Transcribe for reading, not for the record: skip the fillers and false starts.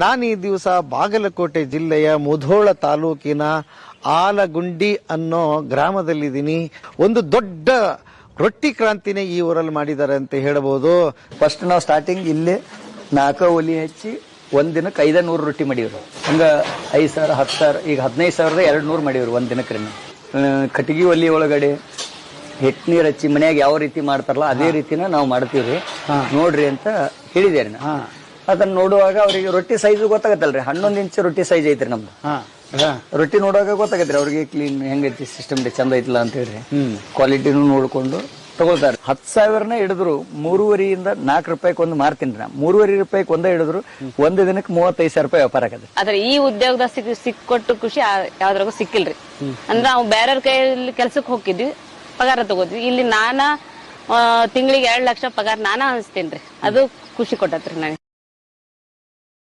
ನಾನು ಈ ದಿವಸ ಬಾಗಲಕೋಟೆ ಜಿಲ್ಲೆಯ ಮುಧೋಳ ತಾಲೂಕಿನ ಆಲಗುಂಡಿ ಅನ್ನೋ ಗ್ರಾಮದಲ್ಲಿದ್ದೀನಿ. ಒಂದು ದೊಡ್ಡ ರೊಟ್ಟಿ ಕ್ರಾಂತಿನೇ ಈ ಊರಲ್ಲಿ ಮಾಡಿದ್ದಾರೆ ಅಂತ ಹೇಳಬಹುದು. ಫಸ್ಟ್ ನಾವು ಸ್ಟಾರ್ಟಿಂಗ್ ಇಲ್ಲೇ 4 ಒಲಿ ಹಚ್ಚಿ ಒಂದಿನಕ್ಕೆ 500 ರೊಟ್ಟಿ ಮಾಡಿವ್ರು. ಹಂಗ 5,000, 10,000, ಈಗ 15,200 ಮಾಡಿವ್ರು ಒಂದ್ ದಿನಕ್ಕೆ. ಕಟ್ಟಿಗೆ ಒಲಿ ಒಳಗಡೆ ಹಿಟ್ಟು ನೀರು ಹಚ್ಚಿ ಮನ್ಯಾಗ ಯಾವ ರೀತಿ ಮಾಡ್ತಾರಲ್ಲ ಅದೇ ರೀತಿನ ನಾವು ಮಾಡ್ತೀವ್ರಿ, ನೋಡ್ರಿ ಅಂತ ಹೇಳಿದೇರಿ. ಅದನ್ನ ನೋಡುವಾಗ ಅವ್ರಿಗೆ ರೊಟ್ಟಿ ಸೈಜ್ ಗೊತ್ತಾಗತ್ತಲ್ರಿ. 11 ಇಂಚ್ ರೊಟ್ಟಿ ಸೈಜ್ ಐತ್ರಿ ನಮ್ದು. ರೊಟ್ಟಿ ನೋಡುವಾಗ ಗೊತ್ತಾಗತ್ರಿ ಅವ್ರಿಗೆ ಕ್ಲೀನ್ ಹೆಂಗೈತಿ ಸಿಸ್ಟಮ್ ಚಂದ ಐತಿಲ್ಲ ಅಂತ ಹೇಳ್ರಿ. ಕ್ವಾಲಿಟಿನೂ ನೋಡ್ಕೊಂಡು ತಗೊಳ್ತಾರೆ. 10,000ನೇ ಹಿಡಿದ್ರು 3.5 4 ರೂಪಾಯಿಗೆ ಒಂದು ಮಾರ್ತೀನಿ ನಾ. 3.5 ರೂಪಾಯಿಗೆ ಒಂದೇ ಹಿಡಿದ್ರು ಒಂದ್ ದಿನಕ್ಕೆ 35,000 ರೂಪಾಯಿ ವ್ಯಾಪಾರ ಆಗತ್ತೆ. ಆದ್ರೆ ಈ ಉದ್ಯೋಗದ ಸಿಕ್ಕೊಟ್ಟು ಖುಷಿ ಯಾವ್ದ್ರಾಗೂ ಸಿಕ್ಕಿಲ್ರಿ. ಅಂದ್ರೆ ನಾವು ಬೇರೆಯವ್ರ ಕೈಯಲ್ಲಿ ಕೆಲ್ಸಕ್ಕೆ ಹೋಗಿದ್ವಿ, ಪಗಾರ ತಗೋದ್ವಿ. ಇಲ್ಲಿ ತಿಂಗಳಿಗೆ 2 ಲಕ್ಷ ಪಗಾರ ನಾನ ಅನ್ಸ್ತೇನ್ರಿ. ಅದು ಖುಷಿ ಕೊಟ್ಟತ್ರಿ ನನಗೆ.